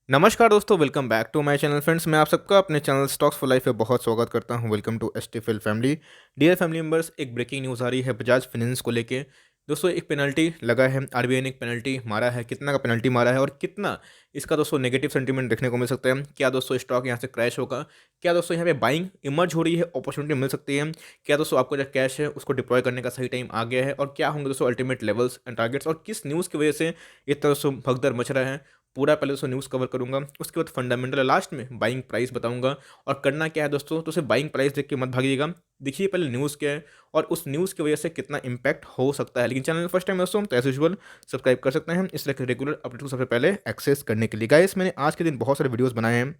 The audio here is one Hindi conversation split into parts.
नमस्कार दोस्तों, welcome back to my channel friends. मैं आप सबका अपने चैनल स्टॉक्स फॉर लाइफ पे बहुत स्वागत करता हूं। Welcome to STFL family. Dear family members, एक ब्रेकिंग न्यूज़ आ रही है बजाज फाइनेंस को लेके। दोस्तों, एक पेनल्टी लगा है, आरबीआई ने एक पेनल्टी मारा है। कितना का पेनल्टी मारा है और कितना इसका दोस्तों नेगेटिव सेंटीमेंट देखने को मिल सकता है। क्या दोस्तों स्टॉक यहाँ से क्रैश होगा? क्या दोस्तों यहाँ पे बाइंग इमर्ज हो रही है, अपॉर्चुनिटी मिल सकती है? क्या दोस्तों आपको जो कैश है उसको डिप्लॉय करने का सही टाइम आ गया है? और क्या होंगे दोस्तों अल्टीमेट लेवल्स एंड टारगेट्स, और किस न्यूज़ की वजह से इतना दोस्तों भगदड़ मच रहा है? पूरा पहले दोस्तों न्यूज़ कवर करूँगा, उसके बाद फंडामेंटल, लास्ट में बाइंग प्राइस बताऊँगा। और करना क्या है दोस्तों, तो सिर्फ बाइंग प्राइस देख के मत भागिएगा, देखिए पहले न्यूज़ क्या है और उस न्यूज़ की वजह से कितना इम्पैक्ट हो सकता है। लेकिन चैनल फर्स्ट टाइम दोस्तों तो एज यूजुअल सब्सक्राइब कर सकते हैं इस तरह के रेगुलर अपडेट को सबसे पहले एक्सेस करने के लिए। गाइस, मैंने आज के दिन बहुत सारे वीडियोज़ बनाए हैं।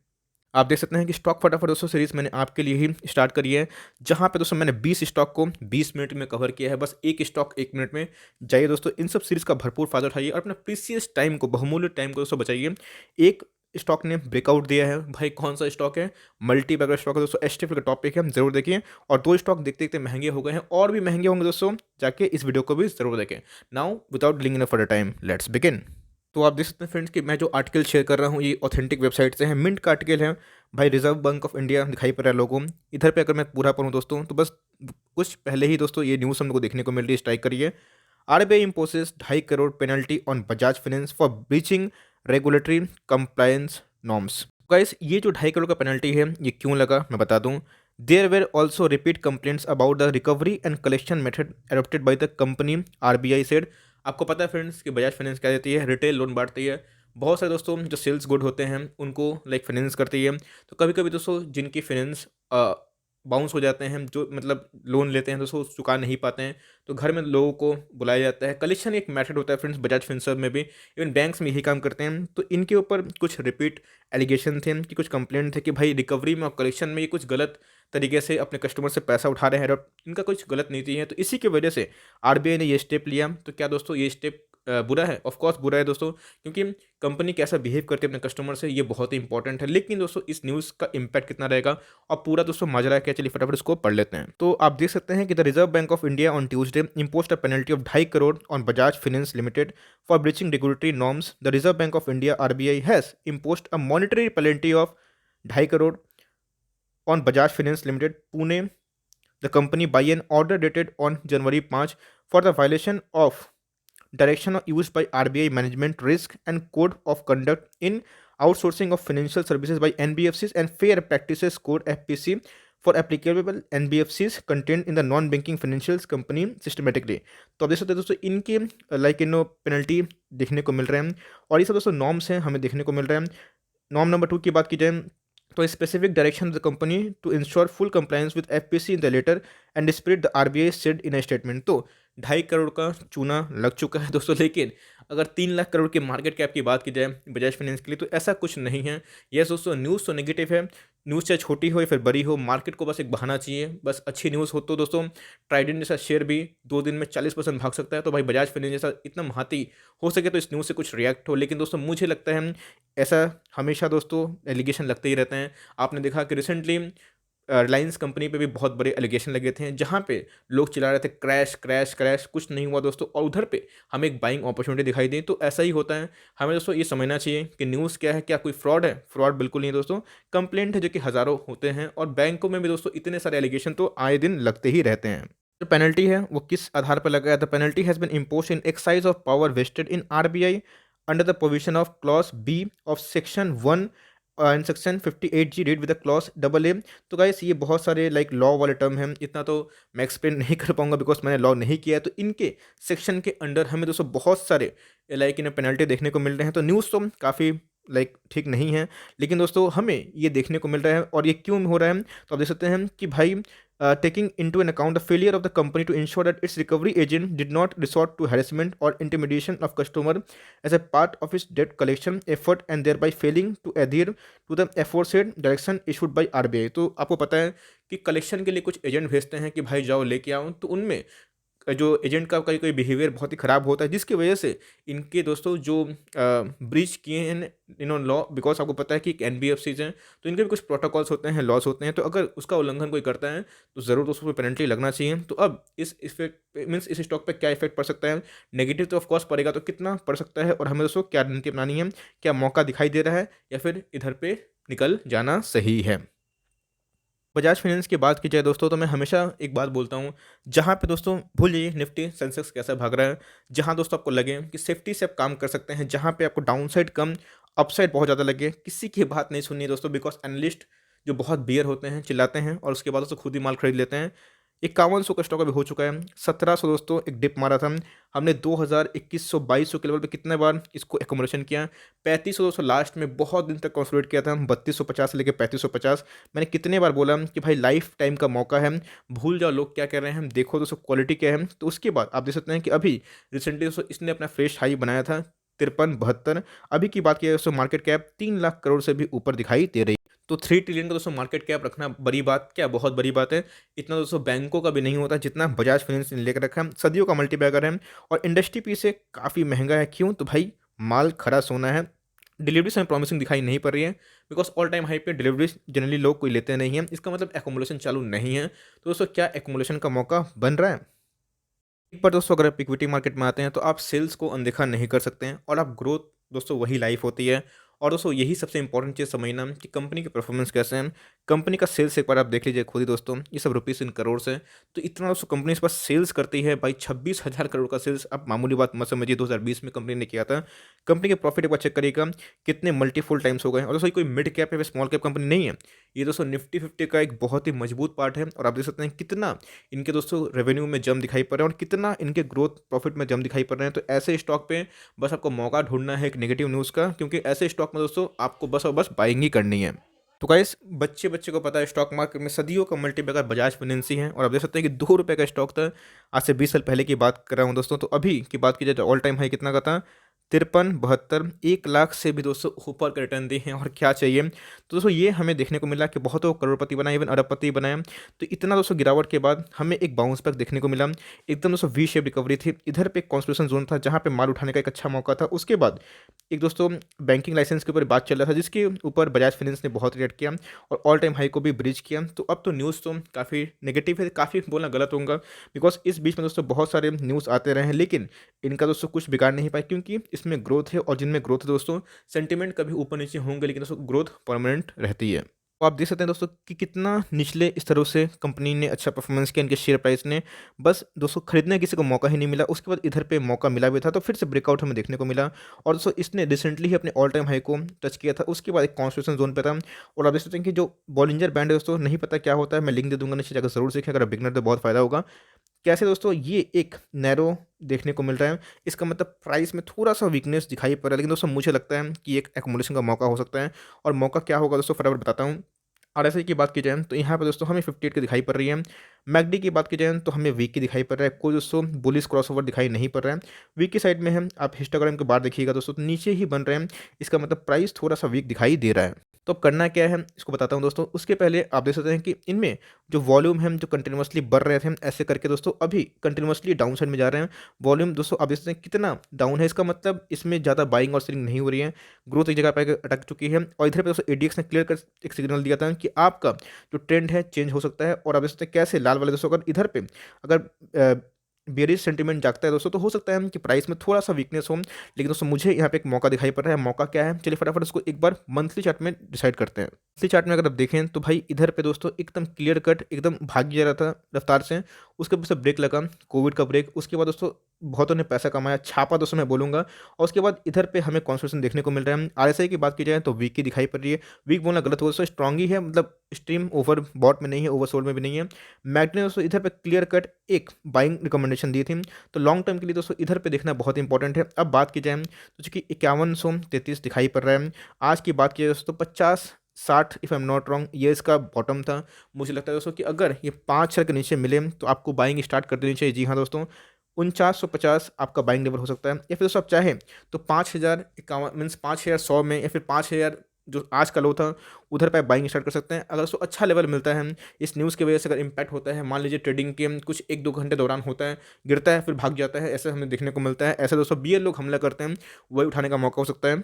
आप देख सकते हैं कि स्टॉक फटाफट दोस्तों सीरीज़ मैंने आपके लिए ही स्टार्ट करी है, जहाँ पे दोस्तों मैंने 20 स्टॉक को 20 मिनट में कवर किया है। बस एक स्टॉक 1 मिनट में। जाइए दोस्तों, इन सब सीरीज़ का भरपूर फ़ायदा उठाइए और अपना प्रीसियस टाइम को, बहुमूल्य टाइम को दोस्तों बचाइए। एक स्टॉक ने ब्रेकआउट दिया है भाई, कौन सा स्टॉक है? मल्टी बैगर स्टॉक है दोस्तों, एचटीएफएल का टॉपिक है, ज़रूर देखिए। और 2 स्टॉक देखते देखते महंगे हो गए हैं और भी महंगे होंगे दोस्तों, जाके इस वीडियो को भी ज़रूर देखें। Now without delaying in further time, let's begin. तो आप देख सकते हैं फ्रेंड्स कि मैं जो आर्टिकल शेयर कर रहा हूँ ये ऑथेंटिक वेबसाइट से है, मिंट का आर्टिकल है भाई। रिजर्व बैंक ऑफ इंडिया दिखाई पड़ रहा है लोगों। इधर पे अगर मैं पूरा पढ़ूँ दोस्तों तो बस कुछ पहले ही दोस्तों ये न्यूज़ हम लोग को देखने को मिल रही है, स्ट्राइक करिए। RBI imposes 2.5 crore penalty on Bajaj Finance for breaching regulatory compliance norms. Guys, ये जो 2.5 करोड़ का पेनल्टी है ये क्यों लगा मैं बता दूं। There were also repeat complaints about the recovery and collection method adopted by the company, RBI said. आपको पता है फ्रेंड्स कि बजाज फाइनेंस क्या देती है? रिटेल लोन बांटती है। बहुत सारे दोस्तों जो सेल्स गुड होते हैं उनको लाइक फाइनेंस करती है। तो कभी कभी दोस्तों जिनकी फाइनेंस बाउंस हो जाते हैं, जो मतलब लोन लेते हैं दोस्तों चुका नहीं पाते हैं, तो घर में लोगों को बुलाया जाता है। कलेक्शन एक मेथड होता है फ्रेंड्स, बजाज फिनसर्व में भी, इवन बैंक्स में यही काम करते हैं। तो इनके ऊपर कुछ रिपीट एलिगेशन थे कि कुछ कंप्लेंट थे कि भाई रिकवरी में और कलेक्शन में ये कुछ गलत तरीके से अपने कस्टमर से पैसा उठा रहे हैं और इनका कुछ गलत नीति है। तो इसी की वजह से आरबीआई ने ये स्टेप लिया। तो क्या दोस्तों ये स्टेप बुरा है? ऑफ कोर्स बुरा है दोस्तों, क्योंकि कंपनी कैसा बिहेव करती है अपने कस्टमर से ये बहुत ही इंपॉर्टेंट है। लेकिन दोस्तों इस न्यूज़ का इम्पैक्ट कितना रहेगा और पूरा दोस्तों माजरा क्या, चलिए फटाफट इसको पढ़ लेते हैं। तो आप देख सकते हैं कि the reserve bank of India on Tuesday imposed a penalty of 2.5 crore on Bajaj Finance Limited for breaching regulatory norms. The Reserve Bank of India (RBI) has imposed a monetary penalty of 2.5 crore on Bajaj Finance Limited, Pune, the company, by an order dated on January 5 for the violation of direction used by RBI Management Risk and Code of Conduct in outsourcing of financial services by NBFCs and Fair Practices Code (FPC) for applicable NBFCs contained in the non-banking financial company systematically। तो अब देख सकते हैं दोस्तों इनके लाइक इन पेनल्टी देखने को मिल रहे हैं और ये सब दोस्तों नॉर्म्स हैं हमें देखने को मिल रहे हैं। नॉर्म नंबर 2 की बात की जाए तो specific direction of the company to ensure full compliance with FPC in the letter and spirit the RBI said in a statement. तो 2.5 करोड़ का चूना लग चुका है दोस्तों। लेकिन अगर 3 लाख करोड़ की मार्केट कैप की बात की जाए बजाज फाइनेंस के लिए तो ऐसा कुछ नहीं है। यस दोस्तों, न्यूज़ तो नेगेटिव है। न्यूज़ चाहे छोटी हो या फिर बड़ी हो, मार्केट को बस एक बहाना चाहिए। बस अच्छी न्यूज़ हो तो दोस्तों ट्राइडेंट जैसा शेयर भी 2 दिन में 40% भाग सकता है। तो भाई बजाज फाइनेंस जैसा इतना महाती हो सके तो इस न्यूज़ से कुछ रिएक्ट हो। लेकिन दोस्तों मुझे लगता है ऐसा हमेशा दोस्तों एलिगेशन लगते ही रहते हैं। आपने देखा कि रिसेंटली रिलायंस कंपनी पे भी बहुत बड़े एलिगेशन लगे थे, जहाँ पे लोग चिल्ला रहे थे क्रैश क्रैश क्रैश, कुछ नहीं हुआ दोस्तों। और उधर पे हमें एक बाइंग अपॉर्चुनिटी दिखाई दी। तो ऐसा ही होता है, हमें दोस्तों ये समझना चाहिए कि न्यूज़ क्या है, क्या कोई फ्रॉड है? फ्रॉड बिल्कुल नहीं है दोस्तों, कंप्लेंट है जो कि हज़ारों होते हैं। और बैंकों में भी दोस्तों इतने सारे एलिगेशन तो आए दिन लगते ही रहते हैं। जो पेनल्टी है वो किस आधार पर लगाया? The penalty has been imposed in excise of power vested in RBI under the provision of clause B of section 1 and section 58G read with the clause double A. तो गाइस ये बहुत सारे लाइक लॉ वाले टर्म हैं, इतना तो मैं एक्सप्लेन नहीं कर पाऊंगा बिकॉज मैंने लॉ नहीं किया है। तो इनके सेक्शन के अंडर हमें दोस्तों बहुत सारे लाइक इन्हें पेनल्टी देखने को मिल रहे हैं। तो न्यूज़ तो काफ़ी लाइक ठीक नहीं है, लेकिन दोस्तों हमें ये देखने को मिल रहा है। और ये क्यों हो रहा है? तो आप देख सकते हैं कि भाई taking into an account the failure of the company to ensure that its recovery agent did not resort to harassment or intimidation of customer as a part of its debt collection effort and thereby failing to adhere to the aforesaid direction issued by RBI। तो आपको पता है कि कलेक्शन के लिए कुछ एजेंट भेजते हैं कि भाई जाओ लेके आओ, तो उनमें जो एजेंट का कोई कोई बिहेवियर बहुत ही ख़राब होता है, जिसकी वजह से इनके दोस्तों जो ब्रीच किए हैं लॉ, बिकॉज़ आपको पता है कि एनबीएफसीज़ हैं, तो इनके भी कुछ प्रोटोकॉल्स होते हैं, लॉज़ होते हैं, तो अगर उसका उल्लंघन कोई करता है, तो ज़रूर उसको पेनल्टी लगना चाहिए। तो अब इस इफ़ेक्ट मीन्स इस स्टॉक पे क्या इफ़ेक्ट पड़ सकता है? नेगेटिव तो ऑफ कोर्स पड़ेगा, तो कितना पड़ सकता है और हमें दोस्तों क्या रणनीति अपनानी है? क्या मौका दिखाई दे रहा है या फिर इधर पे निकल जाना सही है? बजाज फाइनेंस की बात की जाए दोस्तों, तो मैं हमेशा एक बात बोलता हूँ, जहाँ पे दोस्तों भूल जाइए निफ्टी सेंसेक्स कैसा भाग रहा है, जहाँ दोस्तों आपको लगे कि सेफ्टी से आप काम कर सकते हैं, जहाँ पे आपको डाउनसाइड कम, अपसाइड बहुत ज़्यादा लगे, किसी की बात नहीं सुननी है दोस्तों, बिकॉज एनालिस्ट जो बहुत बियर होते हैं, चिल्लाते हैं और उसके बाद दोस्तों खुद ही माल खरीद लेते हैं। 5100 का स्टॉक अभी हो चुका है, 1700 दोस्तों एक डिप मारा था, हमने 2000 2100 के लेवल पे कितने बार इसको एकोमोडेशन किया, 3500 दोस्तों लास्ट में बहुत दिन तक कंसोलिडेट किया था, हम 3250 से लेकर 3550। मैंने कितने बार बोला कि भाई लाइफ टाइम का मौका है, भूल जाओ लोग क्या कह रहे हैं, देखो दोस्तों क्वालिटी क्या है। तो उसके बाद आप देख सकते हैं कि अभी रिसेंटली दोस्तों इसने अपना फ्रेश हाई बनाया था 53-72। अभी की बात की दोस्तों मार्केट कैप 3 लाख करोड़ से भी ऊपर दिखाई दे रही है। तो 3 ट्रिलियन का दोस्तों मार्केट कैप रखना बड़ी बात क्या, बहुत बड़ी बात है। इतना दोस्तों बैंकों का भी नहीं होता जितना बजाज फाइनेंस ने लेकर रखा है, सदियों का मल्टीबैगर है और इंडस्ट्री पी से काफ़ी महंगा है। क्यों? तो भाई माल खरा सोना है। डिलीवरी समय प्रॉमिसिंग दिखाई नहीं पड़ रही है, बिकॉज ऑल टाइम हाई पे डिलीवरी जनरली लोग कोई लेते नहीं हैं, इसका मतलब एकोमोलेशन चालू नहीं है। तो दोस्तों क्या एकोमोलेशन का मौका बन रहा है? एक बार दोस्तों अगर आप इक्विटी मार्केट में आते हैं तो आप सेल्स को अनदेखा नहीं कर सकते हैं और आप ग्रोथ, दोस्तों वही लाइफ होती है। और दोस्तों यही सबसे इंपॉर्टेंट चीज़ समझना कि कंपनी के परफॉर्मेंस कैसे हैं। कंपनी का सेल्स एक बार आप देख लीजिए खुद ही दोस्तों, ये सब रुपीस इन करोड़ से, तो इतना दोस्तों कंपनी इस पर सेल्स करती है भाई, 26,000 करोड़ का सेल्स। आप मामूली बात मत समझिए, 2020 में कंपनी ने किया था। कंपनी के प्रॉफिट एक बार चेक करिएगा कितने मल्टीफुल टाइम्स हो गए। और दोस्तों ये कोई मिड कैप या स्मॉल कैप कंपनी नहीं है, ये दोस्तों निफ्टी 50 का एक बहुत ही मजबूत पार्ट है। और आप देख सकते हैं कितना इनके दोस्तों रेवेन्यू में जम दिखाई पड़ रहा है और कितना इनके ग्रोथ प्रॉफिट में जम दिखाई पड़ रहे हैं। तो ऐसे स्टॉक पे बस आपको मौका ढूंढना है एक नेगेटिव न्यूज़ का, क्योंकि ऐसे स्टॉक में दोस्तों आपको बस और बस बाइंग ही करनी है। तो गाइस बच्चे बच्चे को पता है स्टॉक मार्केट में सदियों का मल्टीबैगर बजाज फाइनेंस ही है। और आप देख सकते हैं कि 2 रुपये का स्टॉक था, आज से 20 साल पहले की बात कर रहा हूँ दोस्तों। तो अभी की बात की जाए तो ऑल टाइम हाई कितना का था, 53-72, 1 लाख से भी दोस्तों ऊपर के रिटर्न दिए हैं। और क्या चाहिए? तो दोस्तों ये हमें देखने को मिला कि बहुत लोग करोड़पति बनाए, इवन अरबपति बनाए। तो इतना दोस्तों गिरावट के बाद हमें एक बाउंस बैक देखने को मिला, एकदम दोस्तों वी शेप रिकवरी थी। इधर पे कॉन्स्पिरेशन जोन था जहाँ पे माल उठाने का एक अच्छा मौका था। उसके बाद एक दोस्तों बैंकिंग लाइसेंस के ऊपर बात चल रहा था, जिसके ऊपर बजाज फाइनेंस ने बहुत रिएक्ट किया और ऑल टाइम हाई को भी ब्रीच किया। तो अब तो न्यूज़ तो काफ़ी नेगेटिव है, काफ़ी बोलना गलत होगा, बिकॉज इस बीच में दोस्तों बहुत सारे न्यूज़ आते रहे हैं, लेकिन इनका दोस्तों कुछ बिगाड़ नहीं पाए, क्योंकि इसमें ग्रोथ है। और जिनमें ग्रोथ है दोस्तों, सेंटिमेंट कभी ऊपर नीचे होंगे, लेकिन दोस्तों ग्रोथ परमानेंट रहती है। तो आप देख सकते हैं दोस्तों कि कितना निचले स्तर से कंपनी ने अच्छा परफॉर्मेंस किया, इनके शेयर प्राइस ने बस दोस्तों खरीदने किसी को मौका ही नहीं मिला। उसके बाद इधर पे मौका मिला भी था तो फिर से ब्रेकआउट हमें देखने को मिला। और दोस्तों इसने रिसेंटली ही अपने ऑल टाइम हाई को टच किया था, उसके बाद एक कॉन्स्टिट्यूशन जोन पे था। और आप देख सकते हैं कि जो बॉलिंजर बैंड है दोस्तों, नहीं पता क्या होता है, मैं लिंक दे दूंगा नीचे जाकर जरूर सीखें, अगर बिगनर तो बहुत फायदा होगा। कैसे दोस्तों ये एक नैरो देखने को मिल रहा है, इसका मतलब प्राइस में थोड़ा सा वीकनेस दिखाई पड़ रहा है, लेकिन दोस्तों मुझे लगता है कि एक एकोमोडेशन का मौका हो सकता है। और मौका क्या होगा दोस्तों फटाफट बताता हूँ। आरएसआई की बात की जाए तो यहाँ पे दोस्तों हमें 58 की दिखाई पड़ रही है। मैकडी की बात की जाए तो हमें वीक की दिखाई पड़ रहा है, कोई दोस्तों बुलिस क्रॉसओवर दिखाई नहीं पड़ रहा है। वीक की साइड में है, आप हिस्टोग्राम के बाहर देखिएगा दोस्तों तो नीचे ही बन रहे हैं, इसका मतलब प्राइस थोड़ा सा वीक दिखाई दे रहा है। तो अब करना क्या है इसको बताता हूँ दोस्तों। उसके पहले आप देख सकते हैं कि इनमें जो वॉल्यूम है जो कंटिन्यूसली बढ़ रहे थे, ऐसे करके दोस्तों अभी कंटिन्यूसली डाउन साइड में जा रहे हैं। वॉल्यूम दोस्तों आप देख सकते हैं कितना डाउन है, इसका मतलब इसमें ज़्यादा बाइंग और सेलिंग नहीं हो रही है, ग्रोथ एक जगह पर अटक चुकी है। और इधर पे दोस्तों एडीएक्स ने क्लियर कर एक सिग्नल दिया था कि आपका जो ट्रेंड है चेंज हो सकता है। और आप देख सकते हैं कैसे लाल वाले दोस्तों अगर इधर पे अगर बेरिश सेंटीमेंट जागता है दोस्तों, तो हो सकता है कि प्राइस में थोड़ा सा वीकनेस हो। लेकिन दोस्तों मुझे यहाँ पे एक मौका दिखाई पड़ रहा है। मौका क्या है, चलिए फटाफट उसको एक बार मंथली चार्ट में डिसाइड करते हैं। मंथली चार्ट में अगर आप देखें तो भाई इधर पे दोस्तों एकदम क्लियर कट एकदम भाग जा रहा था रफ्तार से, उसके ऊपर से ब्रेक लगा, कोविड का ब्रेक। उसके बाद दोस्तों बहुतों ने पैसा कमाया, छापा दोस्तों मैं बोलूँगा। और उसके बाद इधर पे हमें कॉन्स्टिट्यूशन देखने को मिल रहा है। आरएसआई की बात की जाए तो वीक की दिखाई पड़ रही है, वीक बोलना गलत होगा दोस्तों, स्ट्रॉन्ग ही है, मतलब स्ट्रीम ओवर बॉट में नहीं है, ओवरसोल्ड में भी नहीं है। मैग्ने दोस्तों इधर पे क्लियर कट एक बाइंग रिकमेंडेशन दी थी, तो लॉन्ग टर्म के लिए दोस्तों इधर पे देखना बहुत इंपॉर्टेंट है। अब बात की जाए तो चूंकि 5133 दिखाई पड़ रहा है, आज की बात की जाए दोस्तों 50-60 if I am not wrong ये इसका बॉटम था। मुझे लगता है दोस्तों कि अगर ये 5 शेयर के नीचे मिले तो आपको बाइंग स्टार्ट कर देनी चाहिए। जी हाँ दोस्तों, 4950 आपका बाइंग लेवल हो सकता है। या फिर दोस्तों आप चाहें तो 5051 मीन्स 5100 में, या फिर 5000 जो आज का लो था उधर पे आप बाइंग स्टार्ट कर सकते हैं। अगर दोस्तों अच्छा लेवल मिलता है, इस न्यूज़ की वजह से अगर इम्पैक्ट होता है, मान लीजिए ट्रेडिंग के कुछ 1-2 घंटे दौरान होता है, गिरता है फिर भाग जाता है, ऐसा हमें देखने को मिलता है। ऐसे दोस्तों बीयर लोग हमला करते हैं, वही उठाने का मौका हो सकता है।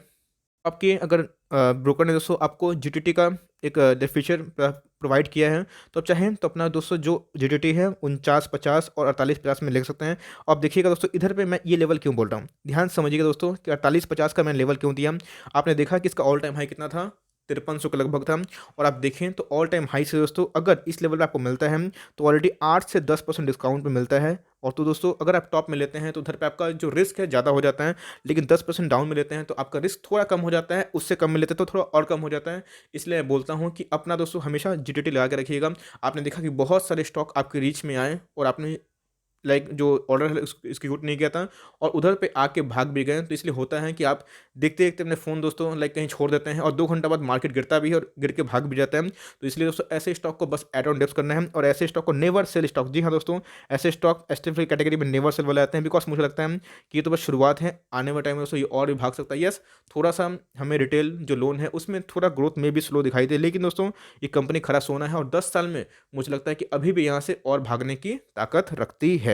आपके अगर ब्रोकर ने दोस्तों आपको जीटीटी का एक फीचर प्रोवाइड किया है, तो आप चाहें तो अपना दोस्तों जो जीटीटी है 49-50 और 48-50 में ले सकते हैं। अब देखिएगा दोस्तों, इधर पे मैं ये लेवल क्यों बोल रहा हूँ, ध्यान से समझिएगा दोस्तों कि 48-50 का मैंने लेवल क्यों दिया। आपने देखा कि इसका ऑल टाइम हाई कितना था, 5300 के लगभग था। और आप देखें तो ऑल टाइम हाई से दोस्तों अगर इस लेवल पे आपको मिलता है तो ऑलरेडी 8 से 10% डिस्काउंट पे मिलता है। और तो दोस्तों अगर आप टॉप में लेते हैं तो उधर पे आपका जो रिस्क है ज़्यादा हो जाता है, लेकिन 10% डाउन में लेते हैं तो आपका रिस्क थोड़ा कम हो जाता है, उससे कम में लेते हैं तो थोड़ा और कम हो जाता है। इसलिए मैं बोलता हूँ कि अपना दोस्तों हमेशा जीटीटी लगा के रखिएगा। आपने देखा कि बहुत सारे स्टॉक आपके रीच में आए और आपने लाइक जो ऑर्डर है एग्जीक्यूट नहीं किया था और उधर पे आके भाग भी गए। तो इसलिए होता है कि आप देखते-देखते अपने फ़ोन दोस्तों लाइक कहीं छोड़ देते हैं और 2 घंटा बाद मार्केट गिरता भी है और गिर के भाग भी जाता है। तो इसलिए दोस्तों ऐसे स्टॉक को बस ऐड ऑन डिप्स करना है और ऐसे स्टॉक को नेवर सेल स्टॉक। जी हाँ दोस्तों, ऐसे स्टॉक एसटीएफ कैटेगरी में नेवर सेल वाले आते हैं, बिकॉज़ मुझे लगता है कि ये तो बस शुरुआत है। आने वाले टाइम में दोस्तों ये और भी भाग सकता है। येस, थोड़ा-सा हमें रिटेल जो लोन है उसमें थोड़ा ग्रोथ में भी स्लो दिखाई दे, लेकिन दोस्तों ये कंपनी खरा सोना है और 10 साल में मुझे लगता है कि अभी भी यहाँ से और भागने की ताकत रखती है।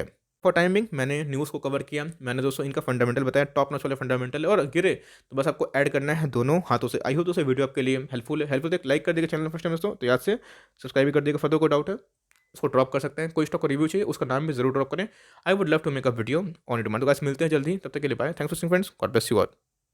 फॉर टाइम बिंग मैंने न्यूज़ को कवर किया, मैंने दोस्तों इनका फंडामेंटल बताया, टॉप नॉच वाले फंडामेंटल है और गिरे तो बस आपको ऐड करना है दोनों हाथों से। आई होप दोस्तों वीडियो आपके लिए हेल्पफुल है। हेल्पफुल तो लाइक कर देगा चैनल फर्स्ट टाइम दोस्तों, तो याद से सब्सक्राइब भी कर देगा। फर्दर कोई डाउट है उसको ड्रॉप कर सकते हैं, कोई स्टॉक का रिव्यू चाहिए उसका नाम भी जरूर ड्रॉप करें। I would love to make a video on it. तो गाइस मिलते हैं जल्दी, तब तक के लिए bye. Thanks for watching friends, God bless you all.